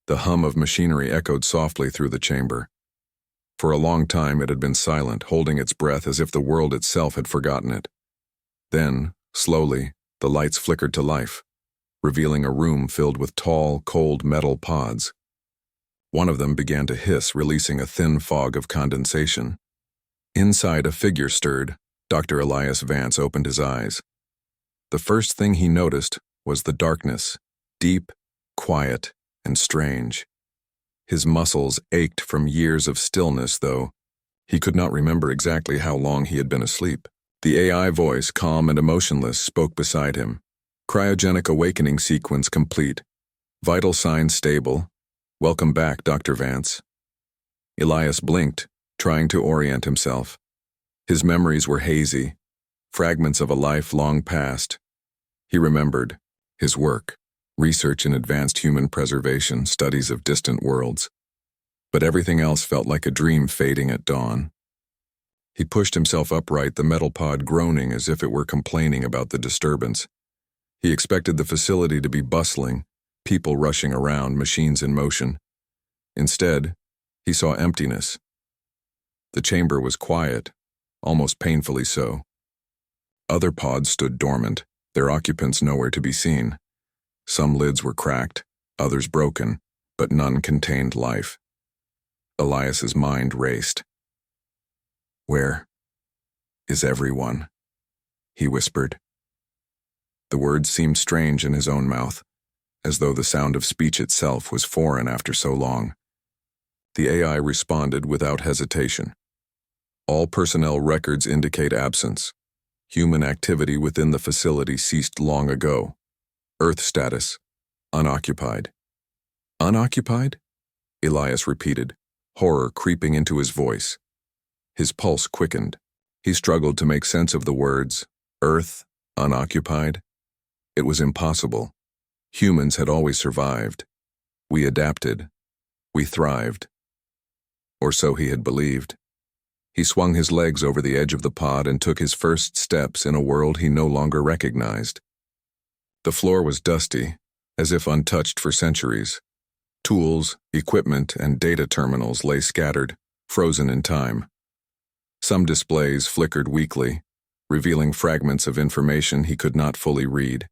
The hum of machinery echoed softly through the chamber. For a long time it had been silent, holding its breath as if the world itself had forgotten it. Then, slowly, the lights flickered to life, revealing a room filled with tall, cold metal pods. One of them began to hiss, releasing a thin fog of condensation. Inside, a figure stirred. Dr. Elias Vance opened his eyes. The first thing he noticed was the darkness, deep, quiet, and strange. His muscles ached from years of stillness, though he could not remember exactly how long he had been asleep. The AI voice, calm and emotionless, spoke beside him. Cryogenic awakening sequence complete. Vital signs stable. Welcome back, Dr. Vance. Elias blinked, trying to orient himself. His memories were hazy, fragments of a life long past. He remembered his work, research in advanced human preservation, studies of distant worlds. But everything else felt like a dream fading at dawn. He pushed himself upright, the metal pod groaning as if it were complaining about the disturbance. He expected the facility to be bustling, people rushing around, machines in motion. Instead, he saw emptiness. The chamber was quiet, almost painfully so. Other pods stood dormant, their occupants nowhere to be seen. Some lids were cracked, others broken, but none contained life. Elias's mind raced. "Where is everyone?" he whispered. The words seemed strange in his own mouth, as though the sound of speech itself was foreign after so long. The AI responded without hesitation. "All personnel records indicate absence. Human activity within the facility ceased long ago. Earth status, unoccupied." "Unoccupied?" Elias repeated, horror creeping into his voice. His pulse quickened. He struggled to make sense of the words, Earth, unoccupied. It was impossible. Humans had always survived. We adapted. We thrived. Or so he had believed. He swung his legs over the edge of the pod and took his first steps in a world he no longer recognized. The floor was dusty, as if untouched for centuries. Tools, equipment, and data terminals lay scattered, frozen in time. Some displays flickered weakly, revealing fragments of information he could not fully read.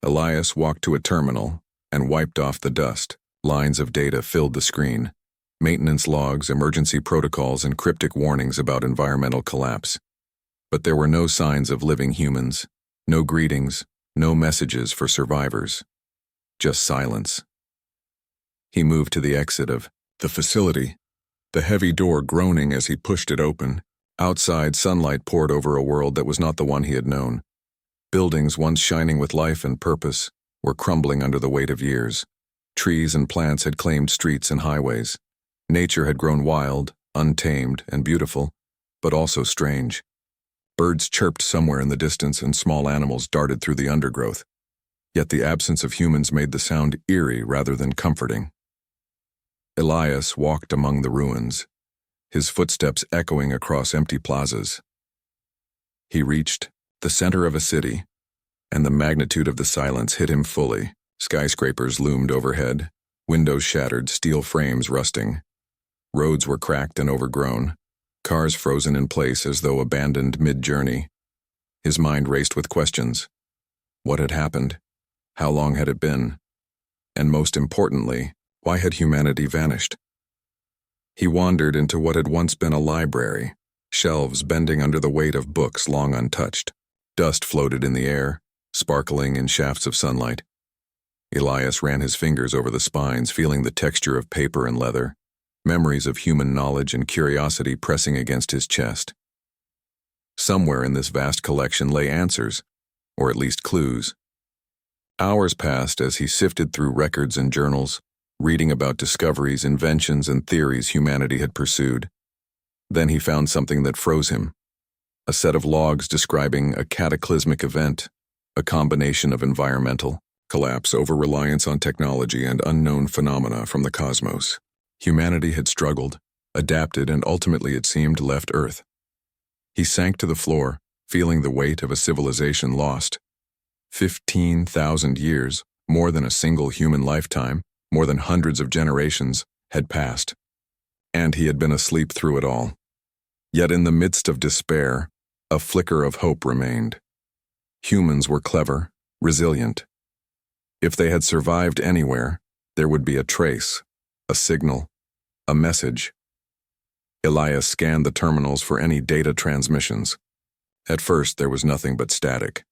Elias walked to a terminal and wiped off the dust. Lines of data filled the screen. Maintenance logs, emergency protocols, and cryptic warnings about environmental collapse. But there were no signs of living humans, no greetings, no messages for survivors. Just silence. He moved to the exit of the facility, the heavy door groaning as he pushed it open. Outside, sunlight poured over a world that was not the one he had known. Buildings once shining with life and purpose were crumbling under the weight of years. Trees and plants had claimed streets and highways. Nature had grown wild, untamed, and beautiful, but also strange. Birds chirped somewhere in the distance and small animals darted through the undergrowth. Yet the absence of humans made the sound eerie rather than comforting. Elias walked among the ruins, his footsteps echoing across empty plazas. He reached the center of a city, and the magnitude of the silence hit him fully. Skyscrapers loomed overhead, windows shattered, steel frames rusting. Roads were cracked and overgrown, cars frozen in place as though abandoned mid-journey. His mind raced with questions. What had happened? How long had it been? And most importantly, why had humanity vanished? He wandered into what had once been a library, shelves bending under the weight of books long untouched. Dust floated in the air, sparkling in shafts of sunlight. Elias ran his fingers over the spines, feeling the texture of paper and leather, memories of human knowledge and curiosity pressing against his chest. Somewhere in this vast collection lay answers, or at least clues. Hours passed as he sifted through records and journals, reading about discoveries, inventions, and theories humanity had pursued. Then he found something that froze him. A set of logs describing a cataclysmic event, a combination of environmental collapse, over-reliance on technology, and unknown phenomena from the cosmos. Humanity had struggled, adapted, and ultimately, it seemed, left Earth. He sank to the floor, feeling the weight of a civilization lost. 15,000 years, more than a single human lifetime, more than hundreds of generations, had passed, and he had been asleep through it all. Yet in the midst of despair, a flicker of hope remained. Humans were clever, resilient. If they had survived anywhere, there would be a trace, a signal, a message. Elias scanned the terminals for any data transmissions. At first, there was nothing but static.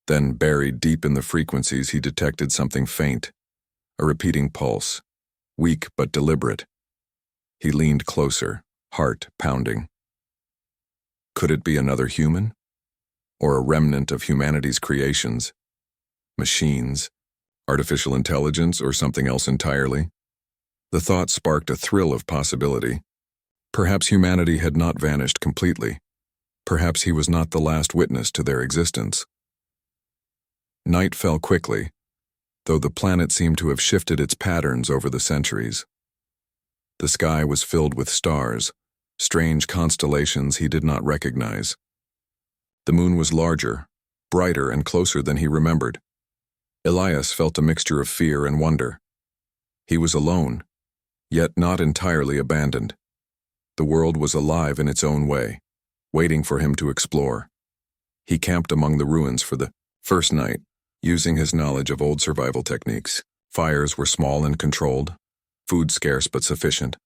Then, buried deep in the frequencies, he detected something faint, a repeating pulse, weak but deliberate. He leaned closer, heart pounding. Could it be another human? Or a remnant of humanity's creations? Machines? Artificial intelligence, or something else entirely? The thought sparked a thrill of possibility. Perhaps humanity had not vanished completely. Perhaps he was not the last witness to their existence. Night fell quickly, though the planet seemed to have shifted its patterns over the centuries. The sky was filled with stars, strange constellations he did not recognize. The moon was larger, brighter, and closer than he remembered. Elias felt a mixture of fear and wonder. He was alone, yet not entirely abandoned. The world was alive in its own way, waiting for him to explore. He camped among the ruins for the first night, using his knowledge of old survival techniques. Fires were small and controlled, food scarce but sufficient.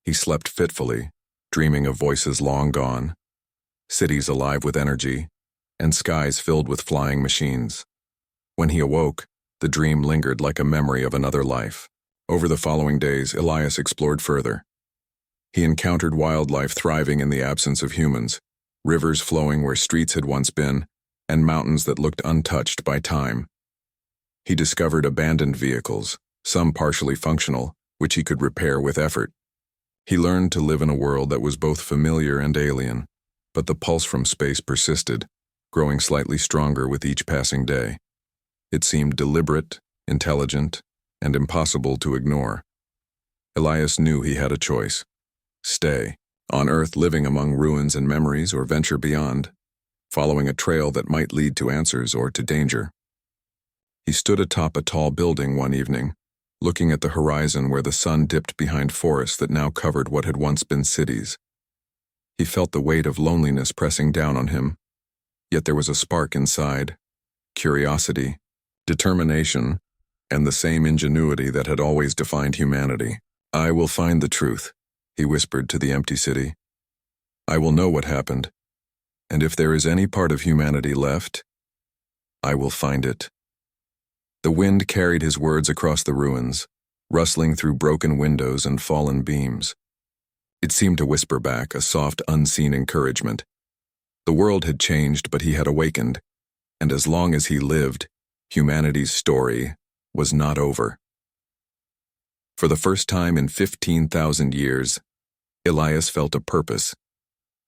He slept fitfully, dreaming of voices long gone, cities alive with energy, and skies filled with flying machines. When he awoke, the dream lingered like a memory of another life. Over the following days, Elias explored further. He encountered wildlife thriving in the absence of humans, rivers flowing where streets had once been, and mountains that looked untouched by time. He discovered abandoned vehicles, some partially functional, which he could repair with effort. He learned to live in a world that was both familiar and alien, but the pulse from space persisted, growing slightly stronger with each passing day. It seemed deliberate, intelligent, and impossible to ignore. Elias knew he had a choice: stay on Earth, living among ruins and memories, or venture beyond, following a trail that might lead to answers or to danger. He stood atop a tall building one evening, looking at the horizon where the sun dipped behind forests that now covered what had once been cities. He felt the weight of loneliness pressing down on him, yet there was a spark inside: curiosity, determination, and the same ingenuity that had always defined humanity. "I will find the truth," he whispered to the empty city. "I will know what happened, and if there is any part of humanity left, I will find it." The wind carried his words across the ruins, rustling through broken windows and fallen beams. It seemed to whisper back a soft, unseen encouragement. The world had changed, but he had awakened, and as long as he lived, humanity's story was not over. For the first time in 15,000 years, Elias felt a purpose.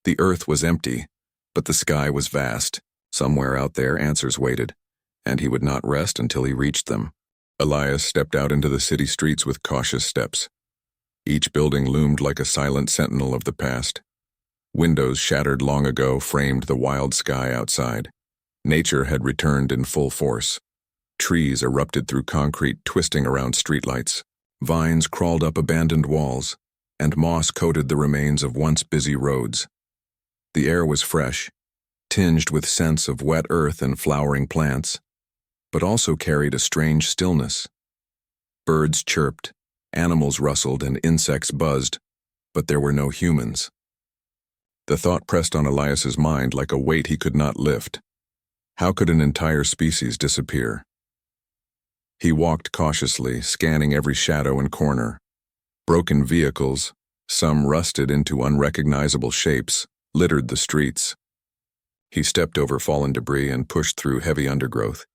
The earth was empty, but the sky was vast. Somewhere out there, answers waited, and he would not rest until he reached them. Elias stepped out into the city streets with cautious steps. Each building loomed like a silent sentinel of the past. Windows shattered long ago framed the wild sky outside. Nature had returned in full force. Trees erupted through concrete, twisting around streetlights. Vines crawled up abandoned walls, and moss coated the remains of once busy roads. The air was fresh, tinged with scents of wet earth and flowering plants, but also carried a strange stillness. Birds chirped, animals rustled, and insects buzzed, but there were no humans. The thought pressed on Elias's mind like a weight he could not lift. How could an entire species disappear? He walked cautiously, scanning every shadow and corner. Broken vehicles, some rusted into unrecognizable shapes, littered the streets. He stepped over fallen debris and pushed through heavy undergrowth.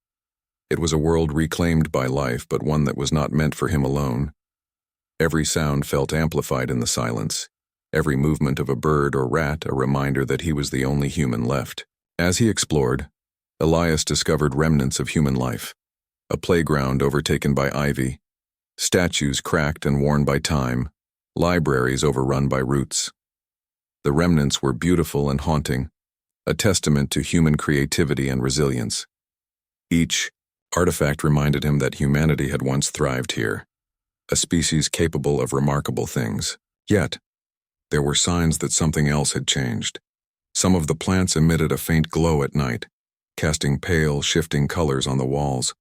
It was a world reclaimed by life, but one that was not meant for him alone. Every sound felt amplified in the silence, every movement of a bird or rat a reminder that he was the only human left. As he explored, Elias discovered remnants of human life. A playground overtaken by ivy, statues cracked and worn by time, libraries overrun by roots. The remnants were beautiful and haunting, a testament to human creativity and resilience. Each artifact reminded him that humanity had once thrived here. a species capable of remarkable things. Yet, there were signs that something else had changed. Some of the plants emitted a faint glow at night, casting pale, shifting colors on the walls.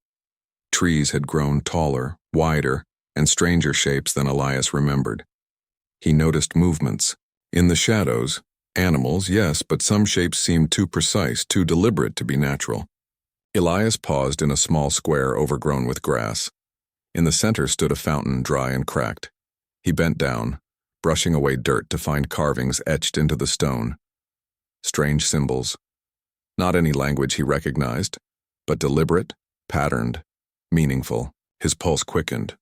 Trees had grown taller, wider, and stranger shapes than Elias remembered. He noticed movements. In the shadows, animals, yes, but some shapes seemed too precise, too deliberate to be natural. Elias paused in a small square overgrown with grass. In the center stood a fountain, dry and cracked. He bent down, brushing away dirt to find carvings etched into the stone. Strange symbols. Not any language he recognized, but deliberate, patterned, meaningful. His pulse quickened.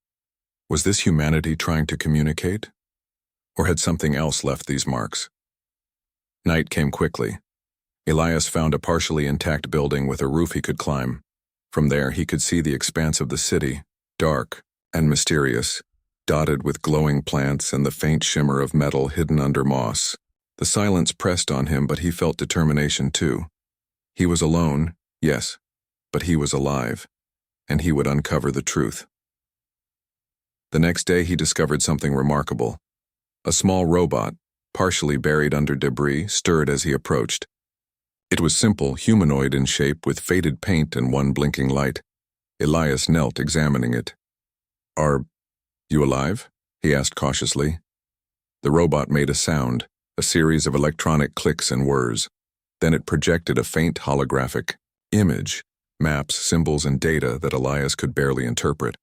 Was this humanity trying to communicate? Or had something else left these marks? Night came quickly. Elias found a partially intact building with a roof he could climb. From there he could see the expanse of the city, dark and mysterious, dotted with glowing plants and the faint shimmer of metal hidden under moss. The silence pressed on him, but he felt determination too. He was alone, yes, but he was alive, and he would uncover the truth. The next day he discovered something remarkable. A small robot, partially buried under debris, stirred as he approached. It was simple, humanoid in shape, with faded paint and one blinking light. Elias knelt, examining it. "Are you alive?" he asked cautiously. The robot made a sound, a series of electronic clicks and whirs. Then it projected a faint holographic image, maps, symbols, and data that Elias could barely interpret.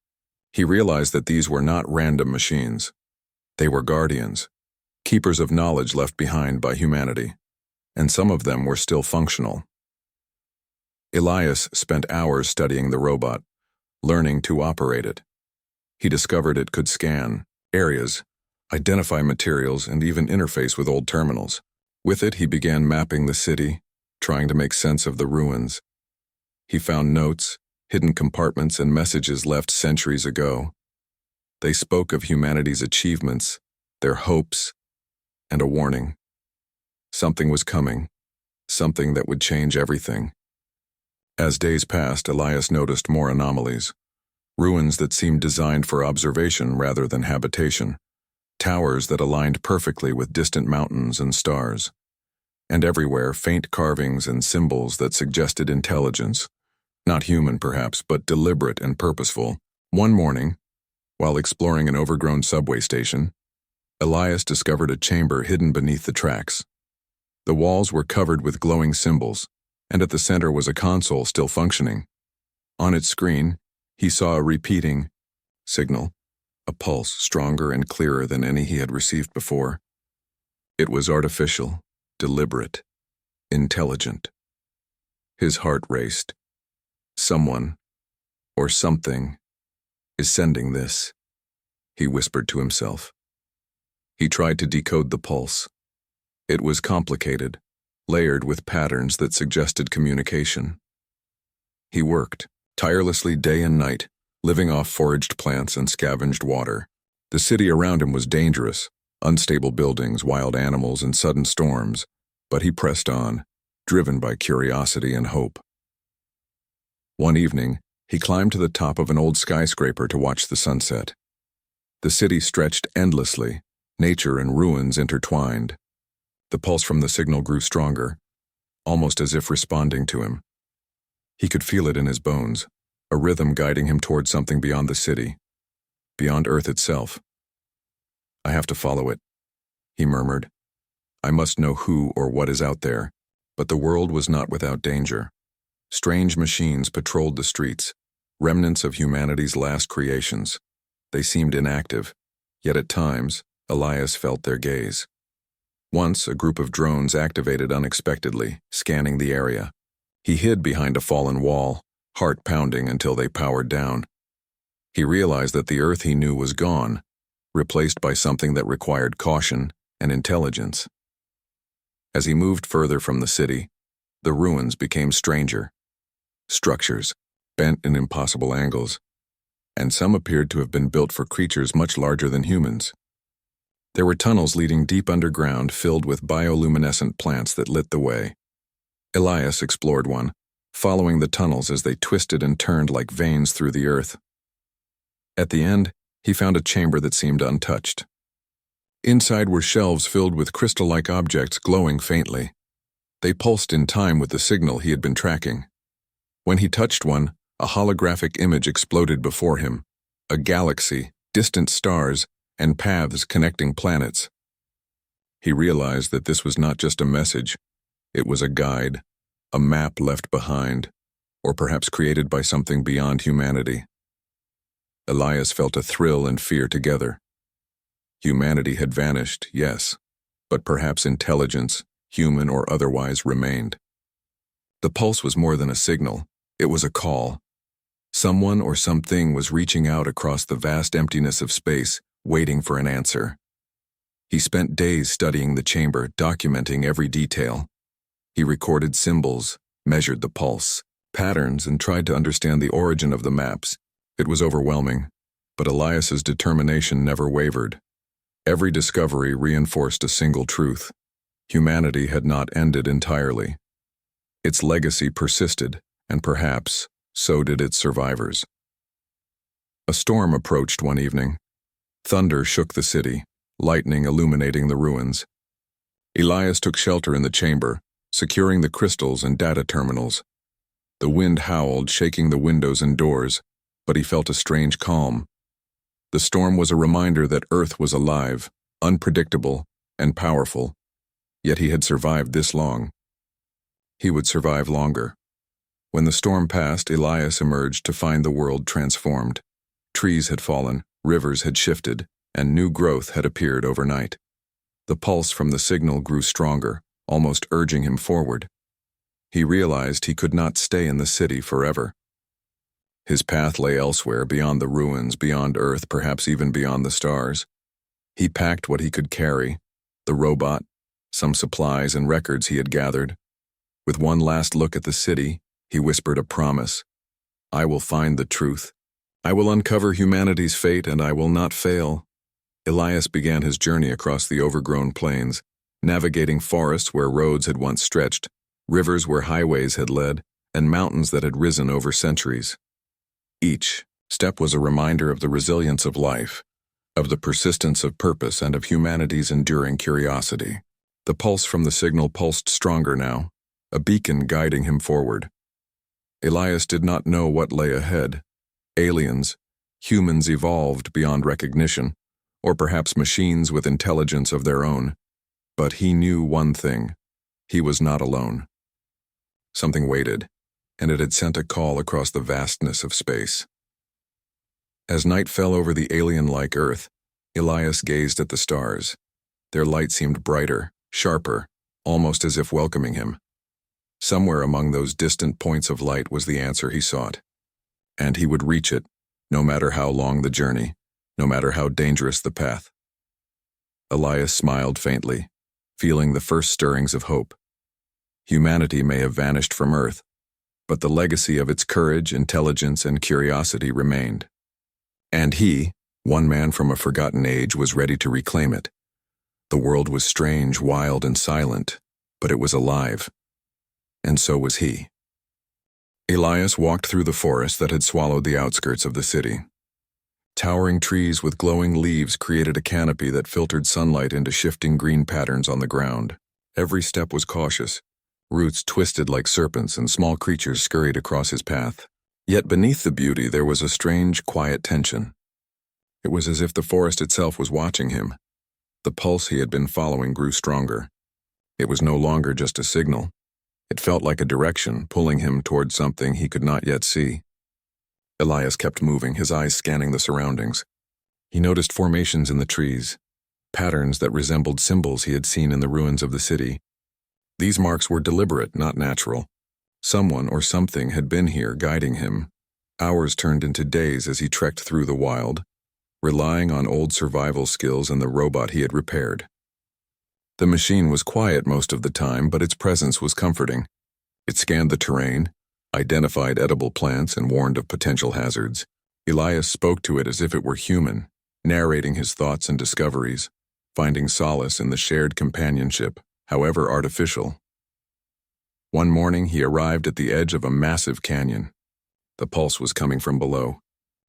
He realized that these were not random machines. They were guardians, keepers of knowledge left behind by humanity, and some of them were still functional. Elias spent hours studying the robot, learning to operate it. He discovered it could scan areas, identify materials, and even interface with old terminals. With it, he began mapping the city, trying to make sense of the ruins. He found notes, hidden compartments, and messages left centuries ago. They spoke of humanity's achievements, their hopes, and a warning. Something was coming, something that would change everything. As days passed, Elias noticed more anomalies. Ruins that seemed designed for observation rather than habitation. Towers that aligned perfectly with distant mountains and stars. And everywhere, faint carvings and symbols that suggested intelligence. Not human, perhaps, but deliberate and purposeful. One morning, while exploring an overgrown subway station, Elias discovered a chamber hidden beneath the tracks. The walls were covered with glowing symbols, and at the center was a console still functioning. On its screen, he saw a repeating signal, a pulse stronger and clearer than any he had received before. It was artificial, deliberate, intelligent. His heart raced. Someone, or something, is sending this, he whispered to himself. He tried to decode the pulse. It was complicated, layered with patterns that suggested communication. He worked, tirelessly day and night, living off foraged plants and scavenged water. The city around him was dangerous, unstable buildings, wild animals, and sudden storms, but he pressed on, driven by curiosity and hope. One evening, he climbed to the top of an old skyscraper to watch the sunset. The city stretched endlessly, nature and ruins intertwined. The pulse from the signal grew stronger, almost as if responding to him. He could feel it in his bones, a rhythm guiding him toward something beyond the city, beyond Earth itself. "I have to follow it," he murmured. "I must know who or what is out there." But the world was not without danger. Strange machines patrolled the streets, remnants of humanity's last creations. They seemed inactive, yet at times, Elias felt their gaze. Once, a group of drones activated unexpectedly, scanning the area. He hid behind a fallen wall, heart pounding until they powered down. He realized that the Earth he knew was gone, replaced by something that required caution and intelligence. As he moved further from the city, the ruins became stranger. Structures, bent in impossible angles, and some appeared to have been built for creatures much larger than humans. There were tunnels leading deep underground filled with bioluminescent plants that lit the way. Elias explored one, following the tunnels as they twisted and turned like veins through the earth. At the end, he found a chamber that seemed untouched. Inside were shelves filled with crystal-like objects glowing faintly. They pulsed in time with the signal he had been tracking. When he touched one, a holographic image exploded before him. A galaxy, distant stars, and paths connecting planets. He realized that this was not just a message. It was a guide, a map left behind, or perhaps created by something beyond humanity. Elias felt a thrill and fear together. Humanity had vanished, yes, but perhaps intelligence, human or otherwise, remained. The pulse was more than a signal, it was a call. Someone or something was reaching out across the vast emptiness of space, waiting for an answer. He spent days studying the chamber, documenting every detail. He recorded symbols, measured the pulse, patterns, and tried to understand the origin of the maps. It was overwhelming, but Elias's determination never wavered. Every discovery reinforced a single truth. Humanity had not ended entirely. Its legacy persisted, and perhaps so did its survivors. A storm approached one evening. Thunder shook the city, lightning illuminating the ruins. Elias took shelter in the chamber, securing the crystals and data terminals. The wind howled, shaking the windows and doors, but he felt a strange calm. The storm was a reminder that Earth was alive, unpredictable, and powerful, yet he had survived this long. He would survive longer. When the storm passed, Elias emerged to find the world transformed. Trees had fallen, rivers had shifted, and new growth had appeared overnight. The pulse from the signal grew stronger, almost urging him forward. He realized he could not stay in the city forever. His path lay elsewhere, beyond the ruins, beyond Earth, perhaps even beyond the stars. He packed what he could carry, the robot, some supplies and records he had gathered. With one last look at the city, he whispered a promise. I will find the truth. I will uncover humanity's fate, and I will not fail. Elias began his journey across the overgrown plains, navigating forests where roads had once stretched, rivers where highways had led, and mountains that had risen over centuries. Each step was a reminder of the resilience of life, of the persistence of purpose, and of humanity's enduring curiosity. The pulse from the signal pulsed stronger now, a beacon guiding him forward. Elias did not know what lay ahead. Aliens, humans evolved beyond recognition, or perhaps machines with intelligence of their own. But he knew one thing. He was not alone. Something waited, and it had sent a call across the vastness of space. As night fell over the alien-like Earth, Elias gazed at the stars. Their light seemed brighter, sharper, almost as if welcoming him. Somewhere among those distant points of light was the answer he sought. And he would reach it, no matter how long the journey, no matter how dangerous the path. Elias smiled faintly, feeling the first stirrings of hope. Humanity may have vanished from Earth, but the legacy of its courage, intelligence, and curiosity remained. And he, one man from a forgotten age, was ready to reclaim it. The world was strange, wild, and silent, but it was alive. And so was he. Elias walked through the forest that had swallowed the outskirts of the city. Towering trees with glowing leaves created a canopy that filtered sunlight into shifting green patterns on the ground. Every step was cautious. Roots twisted like serpents, and small creatures scurried across his path. Yet beneath the beauty there was a strange, quiet tension. It was as if the forest itself was watching him. The pulse he had been following grew stronger. It was no longer just a signal. It felt like a direction, pulling him toward something he could not yet see. Elias kept moving, his eyes scanning the surroundings. He noticed formations in the trees, patterns that resembled symbols he had seen in the ruins of the city. These marks were deliberate, not natural. Someone or something had been here, guiding him. Hours turned into days as he trekked through the wild, relying on old survival skills and the robot he had repaired. The machine was quiet most of the time, but its presence was comforting. It scanned the terrain, identified edible plants, and warned of potential hazards. Elias spoke to it as if it were human, narrating his thoughts and discoveries, finding solace in the shared companionship, however artificial. One morning he arrived at the edge of a massive canyon. The pulse was coming from below.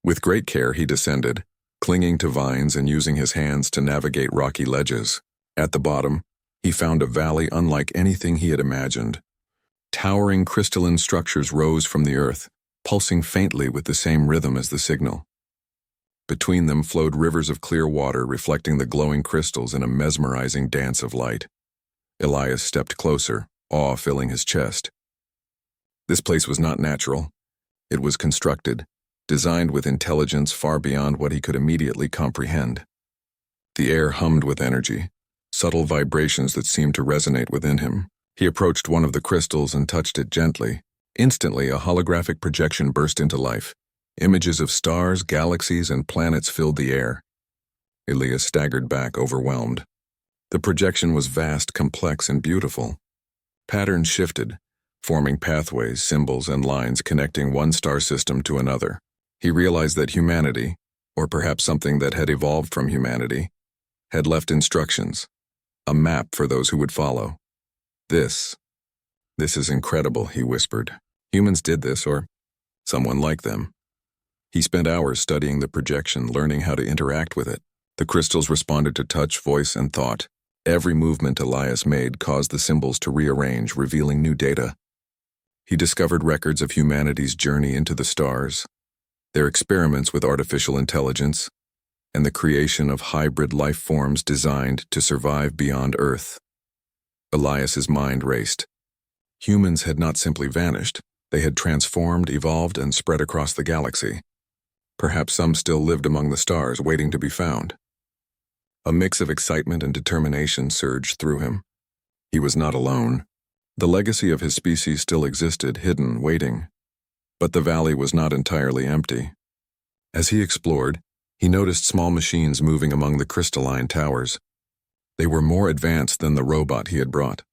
With great care he descended, clinging to vines and using his hands to navigate rocky ledges. At the bottom, he found a valley unlike anything he had imagined. Towering crystalline structures rose from the earth, pulsing faintly with the same rhythm as the signal. Between them flowed rivers of clear water reflecting the glowing crystals in a mesmerizing dance of light. Elias stepped closer, awe filling his chest. This place was not natural. It was constructed, designed with intelligence far beyond what he could immediately comprehend. The air hummed with energy, subtle vibrations that seemed to resonate within him. He approached one of the crystals and touched it gently. Instantly, a holographic projection burst into life. Images of stars, galaxies, and planets filled the air. Elias staggered back, overwhelmed. The projection was vast, complex, and beautiful. Patterns shifted, forming pathways, symbols, and lines connecting one star system to another. He realized that humanity, or perhaps something that had evolved from humanity, had left instructions, a map for those who would follow. This is incredible, he whispered. Humans did this, or someone like them. He spent hours studying the projection, learning how to interact with it. The crystals responded to touch, voice, and thought. Every movement Elias made caused the symbols to rearrange, revealing new data. He discovered records of humanity's journey into the stars, their experiments with artificial intelligence, and the creation of hybrid life forms designed to survive beyond Earth. Elias's mind raced. Humans had not simply vanished. They had transformed, evolved, and spread across the galaxy. Perhaps some still lived among the stars, waiting to be found. A mix of excitement and determination surged through him. He was not alone. The legacy of his species still existed, hidden, waiting. But the valley was not entirely empty. As he explored, he noticed small machines moving among the crystalline towers. They were more advanced than the robot he had brought.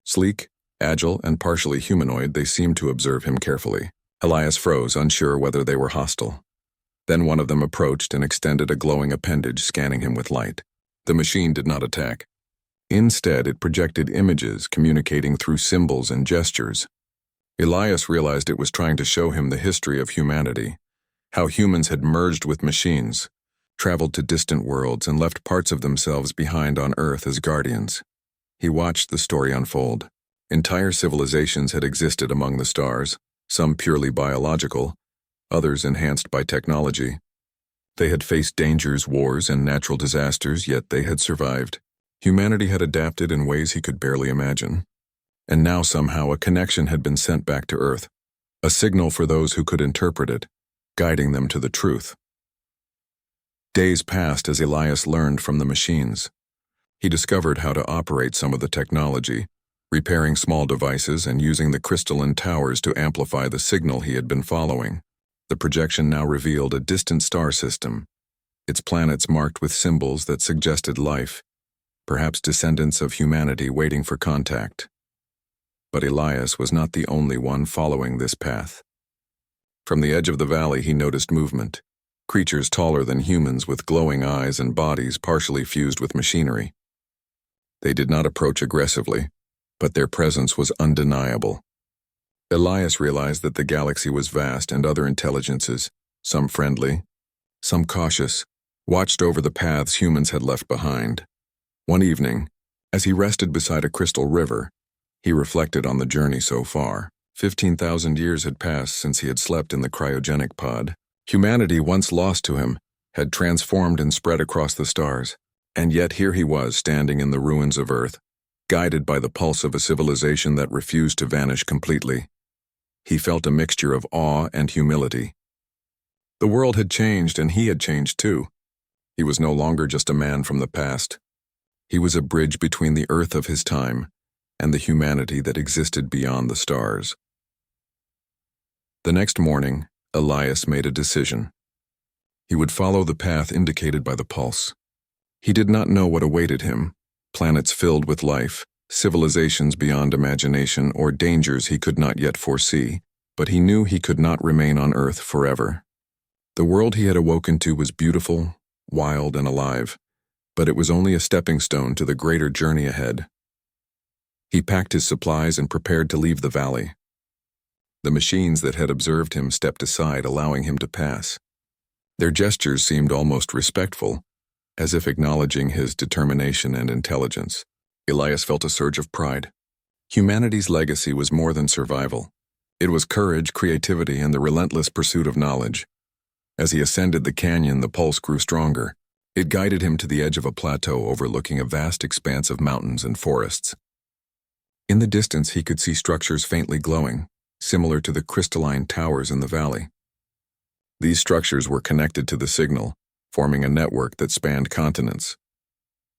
Sleek, agile, and partially humanoid, they seemed to observe him carefully. Elias froze, unsure whether they were hostile. Then one of them approached and extended a glowing appendage, scanning him with light. The machine did not attack. Instead, it projected images, communicating through symbols and gestures. Elias realized it was trying to show him the history of humanity, how humans had merged with machines, traveled to distant worlds, and left parts of themselves behind on Earth as guardians. He watched the story unfold. Entire civilizations had existed among the stars, some purely biological, others enhanced by technology. They had faced dangers, wars, and natural disasters, yet they had survived. Humanity had adapted in ways he could barely imagine. And now somehow a connection had been sent back to Earth, a signal for those who could interpret it, guiding them to the truth. Days passed as Elias learned from the machines. He discovered how to operate some of the technology, repairing small devices and using the crystalline towers to amplify the signal he had been following. The projection now revealed a distant star system, its planets marked with symbols that suggested life, perhaps descendants of humanity waiting for contact. But Elias was not the only one following this path. From the edge of the valley he noticed movement, creatures taller than humans with glowing eyes and bodies partially fused with machinery. They did not approach aggressively, but their presence was undeniable. Elias realized that the galaxy was vast and other intelligences, some friendly, some cautious, watched over the paths humans had left behind. One evening, as he rested beside a crystal river, he reflected on the journey so far. 15,000 years had passed since he had slept in the cryogenic pod. Humanity, once lost to him, had transformed and spread across the stars, and yet here he was standing in the ruins of Earth, guided by the pulse of a civilization that refused to vanish completely. He felt a mixture of awe and humility. The world had changed, and he had changed too. He was no longer just a man from the past. He was a bridge between the Earth of his time and the humanity that existed beyond the stars. The next morning, Elias made a decision. He would follow the path indicated by the pulse. He did not know what awaited him, planets filled with life, civilizations beyond imagination, or dangers he could not yet foresee, but he knew he could not remain on Earth forever. The world he had awoken to was beautiful, wild, and alive, but it was only a stepping stone to the greater journey ahead. He packed his supplies and prepared to leave the valley. The machines that had observed him stepped aside, allowing him to pass. Their gestures seemed almost respectful, as if acknowledging his determination and intelligence. Elias felt a surge of pride. Humanity's legacy was more than survival. It was courage, creativity, and the relentless pursuit of knowledge. As he ascended the canyon, the pulse grew stronger. It guided him to the edge of a plateau overlooking a vast expanse of mountains and forests. In the distance, he could see structures faintly glowing, similar to the crystalline towers in the valley. These structures were connected to the signal, forming a network that spanned continents.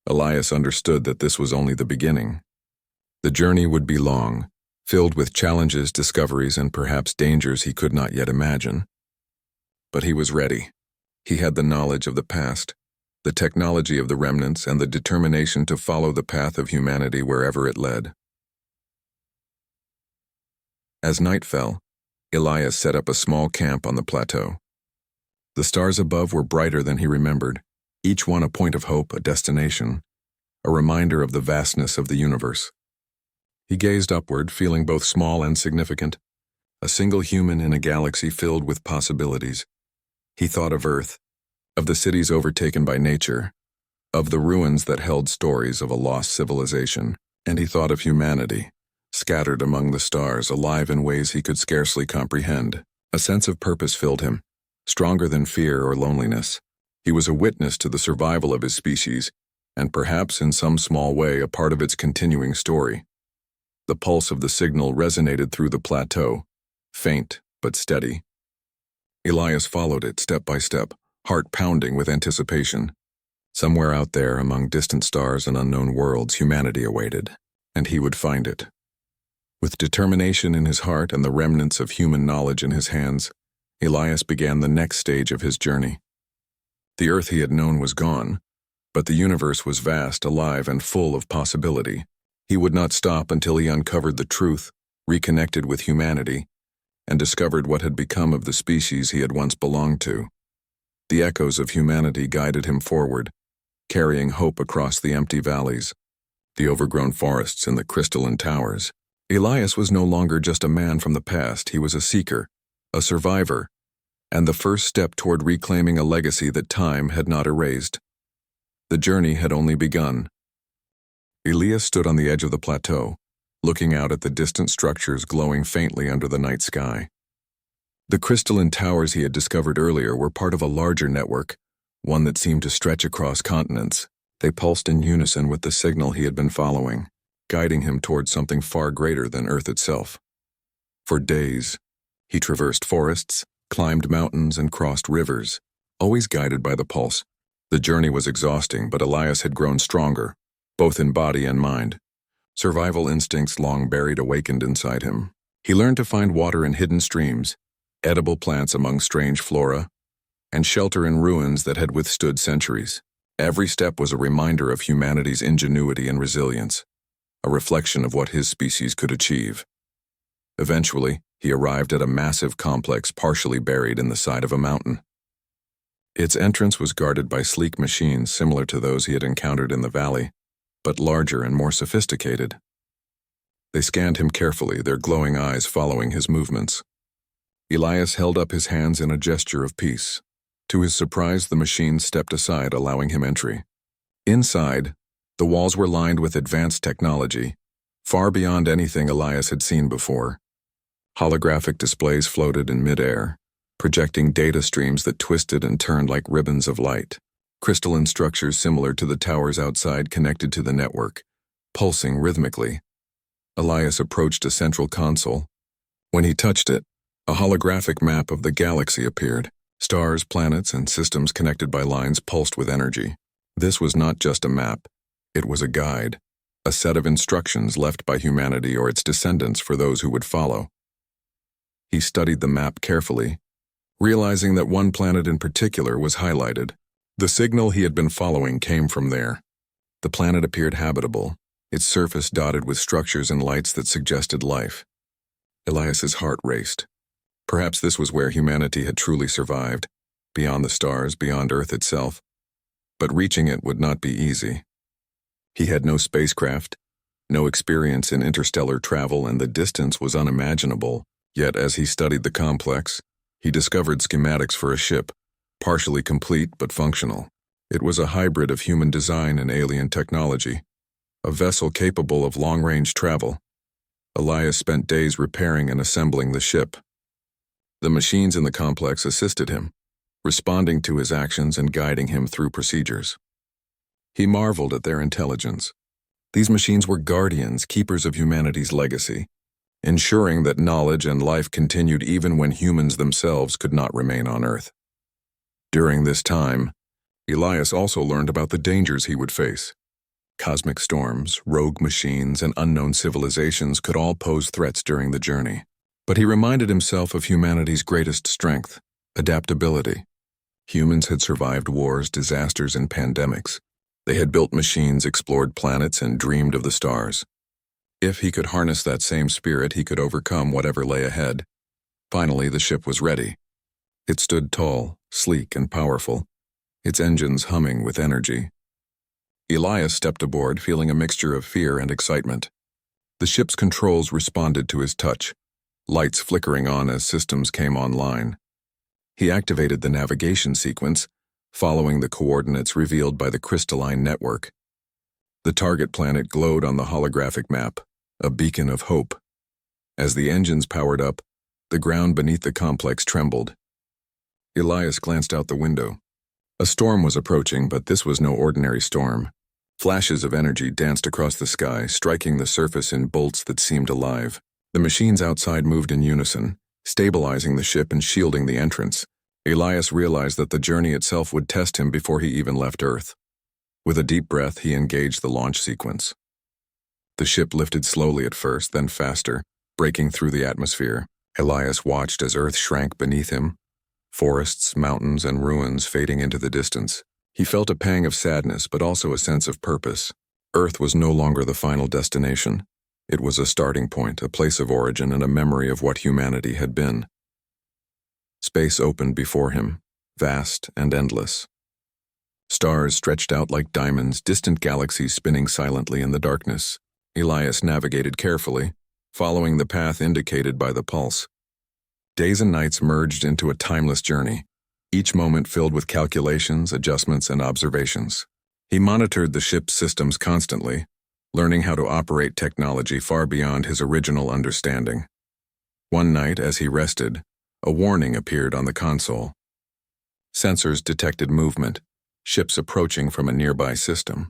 Elias understood that this was only the beginning. The journey would be long, filled with challenges, discoveries, and perhaps dangers he could not yet imagine. But he was ready. He had the knowledge of the past, the technology of the remnants, and the determination to follow the path of humanity wherever it led. As night fell, Elias set up a small camp on the plateau. The stars above were brighter than he remembered, each one a point of hope, a destination, a reminder of the vastness of the universe. He gazed upward, feeling both small and significant, a single human in a galaxy filled with possibilities. He thought of Earth, of the cities overtaken by nature, of the ruins that held stories of a lost civilization, and he thought of humanity, scattered among the stars, alive in ways he could scarcely comprehend. A sense of purpose filled him, stronger than fear or loneliness. He was a witness to the survival of his species, and perhaps in some small way a part of its continuing story. The pulse of the signal resonated through the plateau, faint but steady. Elias followed it step by step, heart pounding with anticipation. Somewhere out there, among distant stars and unknown worlds, humanity awaited, and he would find it. With determination in his heart and the remnants of human knowledge in his hands, Elias began the next stage of his journey. The Earth he had known was gone, but the universe was vast, alive, and full of possibility. He would not stop until he uncovered the truth, reconnected with humanity, and discovered what had become of the species he had once belonged to. The echoes of humanity guided him forward, carrying hope across the empty valleys, the overgrown forests, and the crystalline towers. Elias was no longer just a man from the past. He was a seeker, a survivor, and the first step toward reclaiming a legacy that time had not erased. The journey had only begun. Elias stood on the edge of the plateau, looking out at the distant structures glowing faintly under the night sky. The crystalline towers he had discovered earlier were part of a larger network, one that seemed to stretch across continents. They pulsed in unison with the signal he had been following, guiding him towards something far greater than Earth itself. For days, he traversed forests, climbed mountains, and crossed rivers, always guided by the pulse. The journey was exhausting, but Elias had grown stronger, both in body and mind. Survival instincts long buried awakened inside him. He learned to find water in hidden streams, edible plants among strange flora, and shelter in ruins that had withstood centuries. Every step was a reminder of humanity's ingenuity and resilience, a reflection of what his species could achieve. Eventually, he arrived at a massive complex partially buried in the side of a mountain. Its entrance was guarded by sleek machines similar to those he had encountered in the valley, but larger and more sophisticated. They scanned him carefully, their glowing eyes following his movements. Elias held up his hands in a gesture of peace. To his surprise, the machines stepped aside, allowing him entry. Inside, the walls were lined with advanced technology, far beyond anything Elias had seen before. Holographic displays floated in midair, projecting data streams that twisted and turned like ribbons of light. Crystalline structures similar to the towers outside connected to the network, pulsing rhythmically. Elias approached a central console. When he touched it, a holographic map of the galaxy appeared. Stars, planets, and systems connected by lines pulsed with energy. This was not just a map. It was a guide, a set of instructions left by humanity or its descendants for those who would follow. He studied the map carefully, realizing that one planet in particular was highlighted. The signal he had been following came from there. The planet appeared habitable, its surface dotted with structures and lights that suggested life. Elias's heart raced. Perhaps this was where humanity had truly survived, beyond the stars, beyond Earth itself. But reaching it would not be easy. He had no spacecraft, no experience in interstellar travel, and the distance was unimaginable. Yet as he studied the complex, he discovered schematics for a ship, partially complete but functional. It was a hybrid of human design and alien technology, a vessel capable of long-range travel. Elias spent days repairing and assembling the ship. The machines in the complex assisted him, responding to his actions and guiding him through procedures. He marveled at their intelligence. These machines were guardians, keepers of humanity's legacy, ensuring that knowledge and life continued even when humans themselves could not remain on Earth. During this time, Elias also learned about the dangers he would face. Cosmic storms, rogue machines, and unknown civilizations could all pose threats during the journey. But he reminded himself of humanity's greatest strength, adaptability. Humans had survived wars, disasters, and pandemics. They had built machines, explored planets, and dreamed of the stars. If he could harness that same spirit, he could overcome whatever lay ahead. Finally, the ship was ready. It stood tall, sleek, and powerful, its engines humming with energy. Elias stepped aboard, feeling a mixture of fear and excitement. The ship's controls responded to his touch, lights flickering on as systems came online. He activated the navigation sequence, following the coordinates revealed by the crystalline network. The target planet glowed on the holographic map, a beacon of hope. As the engines powered up, the ground beneath the complex trembled. Elias glanced out the window. A storm was approaching, but this was no ordinary storm. Flashes of energy danced across the sky, striking the surface in bolts that seemed alive. The machines outside moved in unison, stabilizing the ship and shielding the entrance. Elias realized that the journey itself would test him before he even left Earth. With a deep breath, he engaged the launch sequence. The ship lifted slowly at first, then faster, breaking through the atmosphere. Elias watched as Earth shrank beneath him, forests, mountains, and ruins fading into the distance. He felt a pang of sadness, but also a sense of purpose. Earth was no longer the final destination. It was a starting point, a place of origin, and a memory of what humanity had been. Space opened before him, vast and endless. Stars stretched out like diamonds, distant galaxies spinning silently in the darkness. Elias navigated carefully, following the path indicated by the pulse. Days and nights merged into a timeless journey, each moment filled with calculations, adjustments, and observations. He monitored the ship's systems constantly, learning how to operate technology far beyond his original understanding. One night, as he rested, a warning appeared on the console. Sensors detected movement, ships approaching from a nearby system.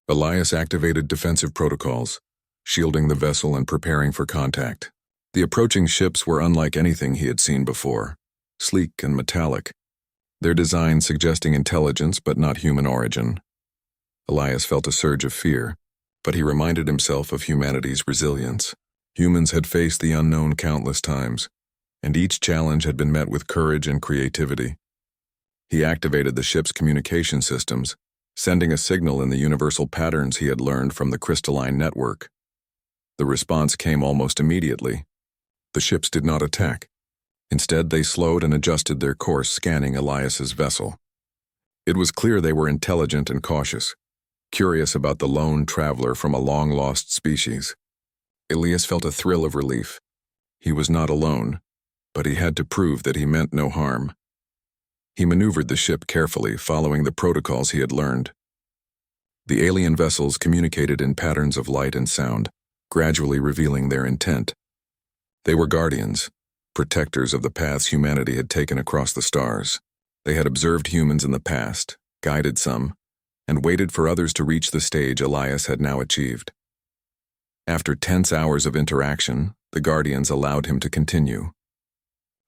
Elias activated defensive protocols, shielding the vessel and preparing for contact. The approaching ships were unlike anything he had seen before, sleek and metallic, their design suggesting intelligence but not human origin. Elias felt a surge of fear, but he reminded himself of humanity's resilience. Humans had faced the unknown countless times, and each challenge had been met with courage and creativity. He activated the ship's communication systems, sending a signal in the universal patterns he had learned from the crystalline network. The response came almost immediately. The ships did not attack. Instead, they slowed and adjusted their course, scanning Elias's vessel. It was clear they were intelligent and cautious, curious about the lone traveler from a long-lost species. Elias felt a thrill of relief. He was not alone, but he had to prove that he meant no harm. He maneuvered the ship carefully, following the protocols he had learned. The alien vessels communicated in patterns of light and sound, gradually revealing their intent. They were guardians, protectors of the paths humanity had taken across the stars. They had observed humans in the past, guided some, and waited for others to reach the stage Elias had now achieved. After tense hours of interaction, the guardians allowed him to continue.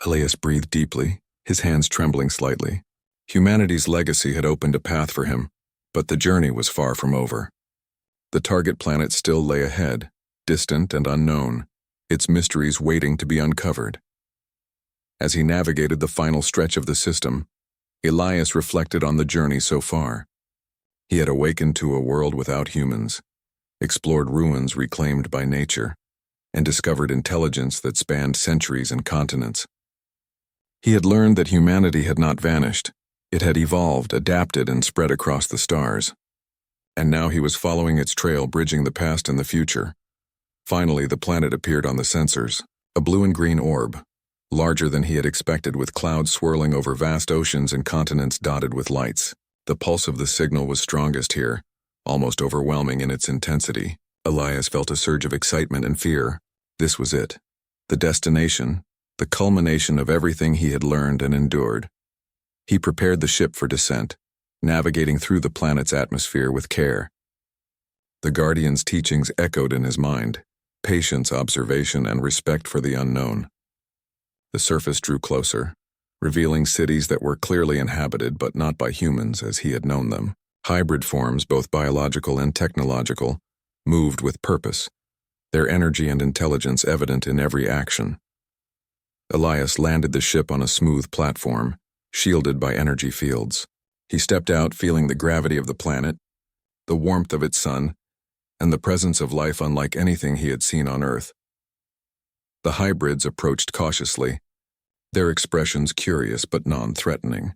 Elias breathed deeply, his hands trembling slightly. Humanity's legacy had opened a path for him, but the journey was far from over. The target planet still lay ahead, distant and unknown, its mysteries waiting to be uncovered. As he navigated the final stretch of the system, Elias reflected on the journey so far. He had awakened to a world without humans, explored ruins reclaimed by nature, and discovered intelligence that spanned centuries and continents. He had learned that humanity had not vanished. It had evolved, adapted, and spread across the stars. And now he was following its trail, bridging the past and the future. Finally, the planet appeared on the sensors, a blue and green orb, larger than he had expected, with clouds swirling over vast oceans and continents dotted with lights. The pulse of the signal was strongest here, almost overwhelming in its intensity. Elias felt a surge of excitement and fear. This was it. The destination, the culmination of everything he had learned and endured. He prepared the ship for descent, navigating through the planet's atmosphere with care. The Guardian's teachings echoed in his mind: patience, observation, and respect for the unknown. The surface drew closer, revealing cities that were clearly inhabited but not by humans as he had known them. Hybrid forms, both biological and technological, moved with purpose, their energy and intelligence evident in every action. Elias landed the ship on a smooth platform, shielded by energy fields. He stepped out, feeling the gravity of the planet, the warmth of its sun, and the presence of life unlike anything he had seen on Earth. The hybrids approached cautiously, their expressions curious but non-threatening.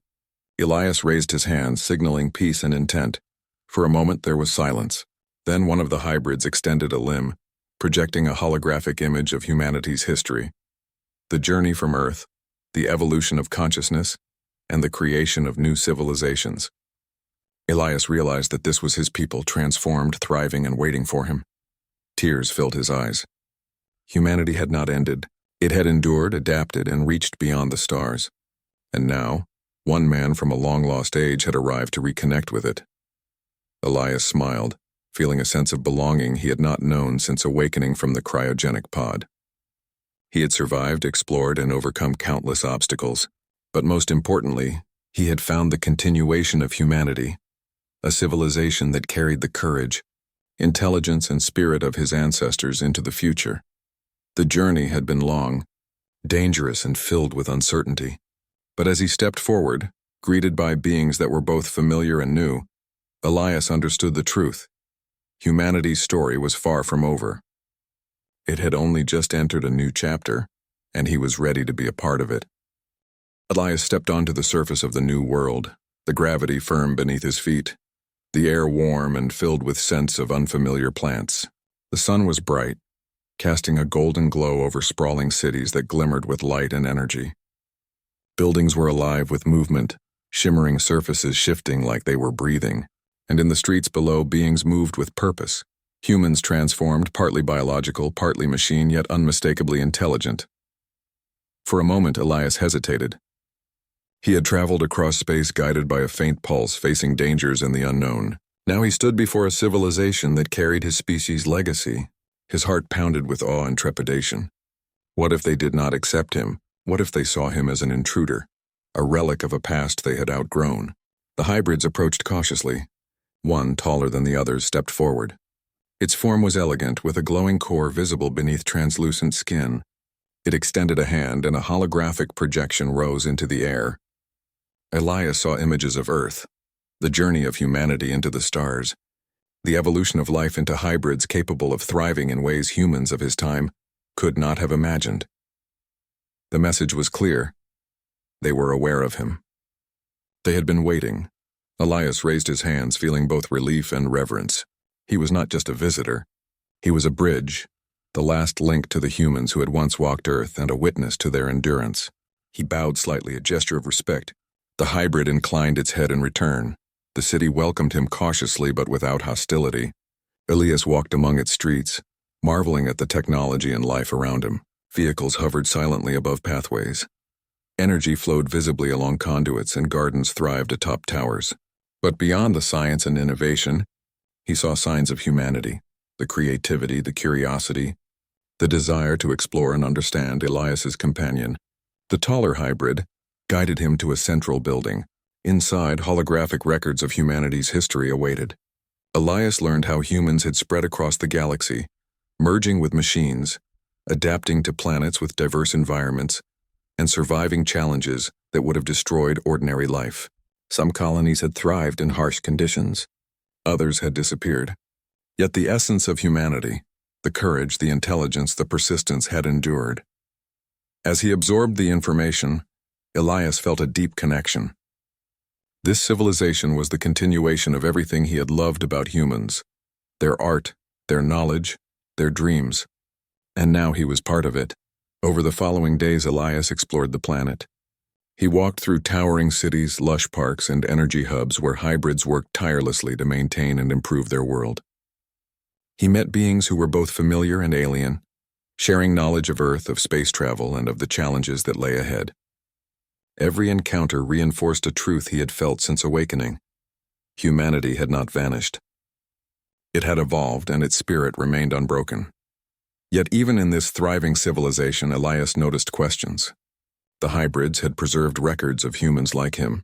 Elias raised his hands, signaling peace and intent. For a moment there was silence. Then one of the hybrids extended a limb, projecting a holographic image of humanity's history. The journey from Earth, the evolution of consciousness, and the creation of new civilizations. Elias realized that this was his people, transformed, thriving, and waiting for him. Tears filled his eyes. Humanity had not ended. It had endured, adapted, and reached beyond the stars. And now, one man from a long-lost age had arrived to reconnect with it. Elias smiled, feeling a sense of belonging he had not known since awakening from the cryogenic pod. He had survived, explored, and overcome countless obstacles, but most importantly, he had found the continuation of humanity, a civilization that carried the courage, intelligence, and spirit of his ancestors into the future. The journey had been long, dangerous, and filled with uncertainty. But as he stepped forward, greeted by beings that were both familiar and new, Elias understood the truth. Humanity's story was far from over. It had only just entered a new chapter, and he was ready to be a part of it. Elias stepped onto the surface of the new world, the gravity firm beneath his feet, the air warm and filled with scents of unfamiliar plants. The sun was bright, casting a golden glow over sprawling cities that glimmered with light and energy. Buildings were alive with movement, shimmering surfaces shifting like they were breathing, and in the streets below beings moved with purpose, humans transformed, partly biological, partly machine, yet unmistakably intelligent. For a moment, Elias hesitated. He had traveled across space guided by a faint pulse, facing dangers in the unknown. Now he stood before a civilization that carried his species' legacy. His heart pounded with awe and trepidation. What if they did not accept him? What if they saw him as an intruder, a relic of a past they had outgrown? The hybrids approached cautiously. One, taller than the others, stepped forward. Its form was elegant, with a glowing core visible beneath translucent skin. It extended a hand, and a holographic projection rose into the air. Elias saw images of Earth, the journey of humanity into the stars, the evolution of life into hybrids capable of thriving in ways humans of his time could not have imagined. The message was clear. They were aware of him. They had been waiting. Elias raised his hands, feeling both relief and reverence. He was not just a visitor. He was a bridge, the last link to the humans who had once walked Earth and a witness to their endurance. He bowed slightly, a gesture of respect. The hybrid inclined its head in return. The city welcomed him cautiously but without hostility. Elias walked among its streets, marveling at the technology and life around him. Vehicles hovered silently above pathways. Energy flowed visibly along conduits, and gardens thrived atop towers. But beyond the science and innovation, he saw signs of humanity, the creativity, the curiosity, the desire to explore and understand. Elias's companion, the taller hybrid, guided him to a central building. Inside, holographic records of humanity's history awaited. Elias learned how humans had spread across the galaxy, merging with machines, adapting to planets with diverse environments, and surviving challenges that would have destroyed ordinary life. Some colonies had thrived in harsh conditions. Others had disappeared. Yet the essence of humanity, the courage, the intelligence, the persistence, had endured. As he absorbed the information, Elias felt a deep connection. This civilization was the continuation of everything he had loved about humans, their art, their knowledge, their dreams, and now he was part of it. Over the following days, Elias explored the planet. He walked through towering cities, lush parks, and energy hubs where hybrids worked tirelessly to maintain and improve their world. He met beings who were both familiar and alien, sharing knowledge of Earth, of space travel, and of the challenges that lay ahead. Every encounter reinforced a truth he had felt since awakening. Humanity had not vanished. It had evolved, and its spirit remained unbroken. Yet even in this thriving civilization, Elias noticed questions. The hybrids had preserved records of humans like him,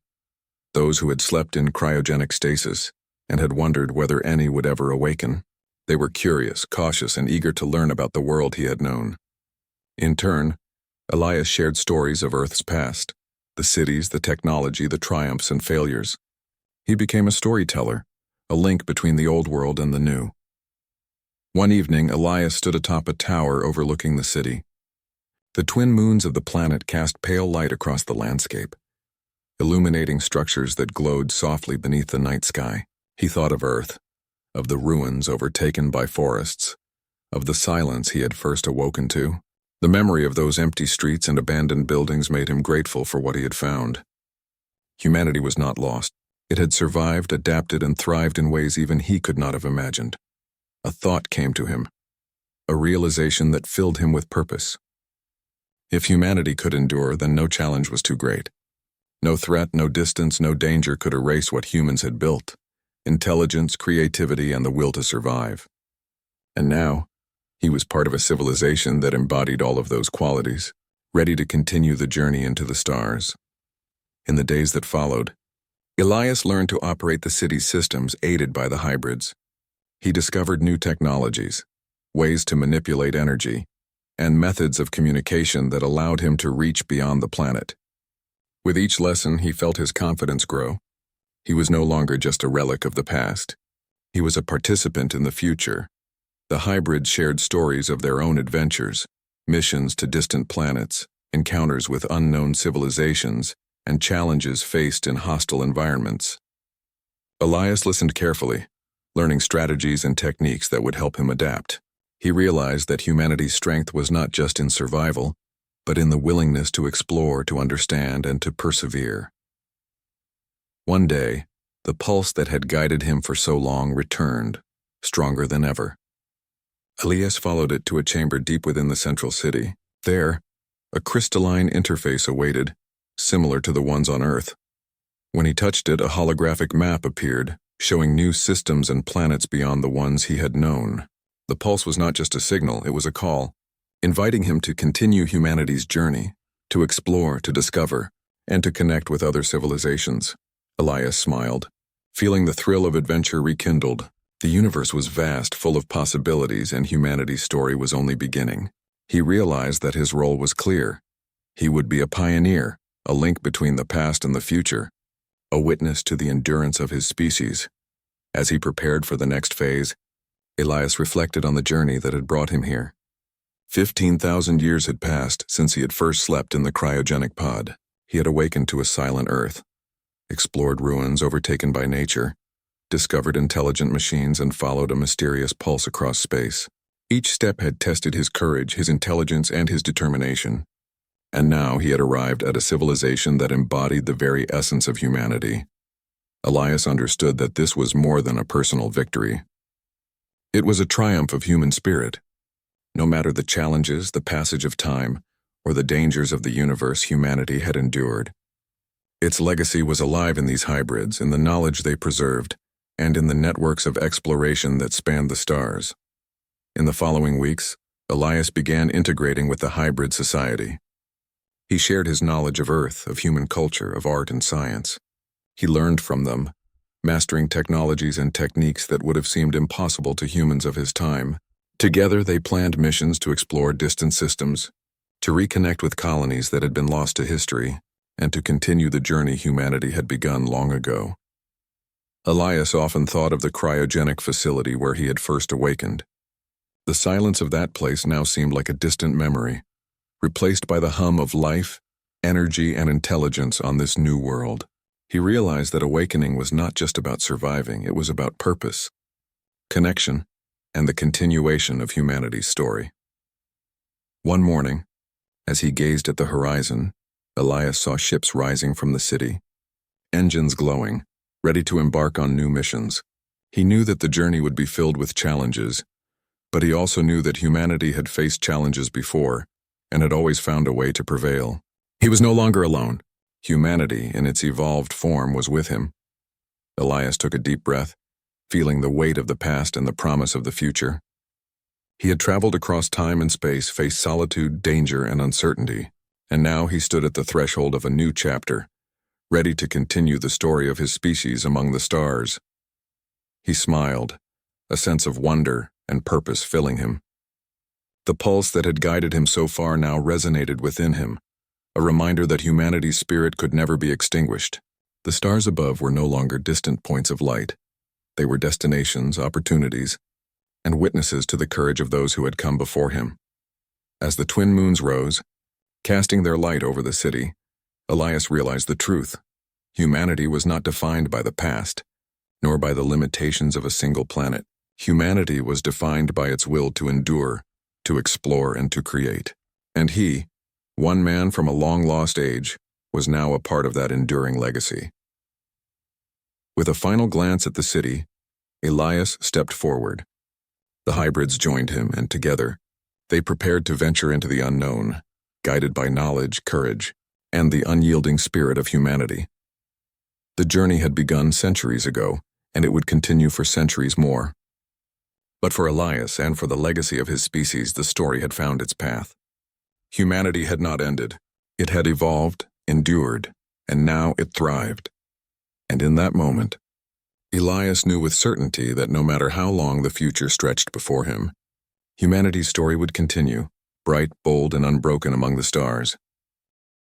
those who had slept in cryogenic stasis and had wondered whether any would ever awaken. They were curious, cautious, and eager to learn about the world he had known. In turn, Elias shared stories of Earth's past, the cities, the technology, the triumphs and failures. He became a storyteller, a link between the old world and the new. One evening, Elias stood atop a tower overlooking the city. The twin moons of the planet cast pale light across the landscape, illuminating structures that glowed softly beneath the night sky. He thought of Earth, of the ruins overtaken by forests, of the silence he had first awoken to. The memory of those empty streets and abandoned buildings made him grateful for what he had found. Humanity was not lost. It had survived, adapted, and thrived in ways even he could not have imagined. A thought came to him, a realization that filled him with purpose. If humanity could endure, then no challenge was too great. No threat, no distance, no danger could erase what humans had built: intelligence, creativity, and the will to survive. And now, he was part of a civilization that embodied all of those qualities, ready to continue the journey into the stars. In the days that followed, Elias learned to operate the city's systems aided by the hybrids. He discovered new technologies, ways to manipulate energy, and methods of communication that allowed him to reach beyond the planet. With each lesson, he felt his confidence grow. He was no longer just a relic of the past. He was a participant in the future. The hybrids shared stories of their own adventures, missions to distant planets, encounters with unknown civilizations, and challenges faced in hostile environments. Elias listened carefully, learning strategies and techniques that would help him adapt. He realized that humanity's strength was not just in survival, but in the willingness to explore, to understand, and to persevere. One day, the pulse that had guided him for so long returned, stronger than ever. Elias followed it to a chamber deep within the central city. There, a crystalline interface awaited, similar to the ones on Earth. When he touched it, a holographic map appeared, showing new systems and planets beyond the ones he had known. The pulse was not just a signal, it was a call, inviting him to continue humanity's journey, to explore, to discover, and to connect with other civilizations. Elias smiled, feeling the thrill of adventure rekindled. The universe was vast, full of possibilities, and humanity's story was only beginning. He realized that his role was clear. He would be a pioneer, a link between the past and the future, a witness to the endurance of his species. As he prepared for the next phase, Elias reflected on the journey that had brought him here. 15,000 years had passed since he had first slept in the cryogenic pod. He had awakened to a silent Earth, explored ruins overtaken by nature, discovered intelligent machines, and followed a mysterious pulse across space. Each step had tested his courage, his intelligence, and his determination. And now he had arrived at a civilization that embodied the very essence of humanity. Elias understood that this was more than a personal victory. It was a triumph of human spirit. No matter the challenges, the passage of time, or the dangers of the universe humanity had endured, its legacy was alive in these hybrids, in the knowledge they preserved, and in the networks of exploration that spanned the stars. In the following weeks, Elias began integrating with the hybrid society. He shared his knowledge of Earth, of human culture, of art and science. He learned from them, mastering technologies and techniques that would have seemed impossible to humans of his time. Together, they planned missions to explore distant systems, to reconnect with colonies that had been lost to history, and to continue the journey humanity had begun long ago. Elias often thought of the cryogenic facility where he had first awakened. The silence of that place now seemed like a distant memory, replaced by the hum of life, energy, and intelligence on this new world. He realized that awakening was not just about surviving, it was about purpose, connection, and the continuation of humanity's story. One morning, As he gazed at the horizon, Elias saw ships rising from the city, engines glowing, ready to embark on new missions. He knew that the journey would be filled with challenges, but he also knew that humanity had faced challenges before and had always found a way to prevail. He was no longer alone. Humanity, in its evolved form, was with him. Elias took a deep breath, feeling the weight of the past and the promise of the future. He had traveled across time and space, faced solitude, danger, and uncertainty, and now he stood at the threshold of a new chapter, ready to continue the story of his species among the stars. He smiled, a sense of wonder and purpose filling him. The pulse that had guided him so far now resonated within him, a reminder that humanity's spirit could never be extinguished. The stars above were no longer distant points of light. They were destinations, opportunities, and witnesses to the courage of those who had come before him. As the twin moons rose, casting their light over the city, Elias realized the truth. Humanity was not defined by the past, nor by the limitations of a single planet. Humanity was defined by its will to endure, to explore, and to create. And he, one man from a long-lost age, was now a part of that enduring legacy. With a final glance at the city, Elias stepped forward. The hybrids joined him, and together, they prepared to venture into the unknown, guided by knowledge, courage, and the unyielding spirit of humanity. The journey had begun centuries ago, and it would continue for centuries more. But for Elias and for the legacy of his species, the story had found its path. Humanity had not ended. It had evolved, endured, and now it thrived. And in that moment, Elias knew with certainty that no matter how long the future stretched before him, humanity's story would continue, bright, bold, and unbroken among the stars.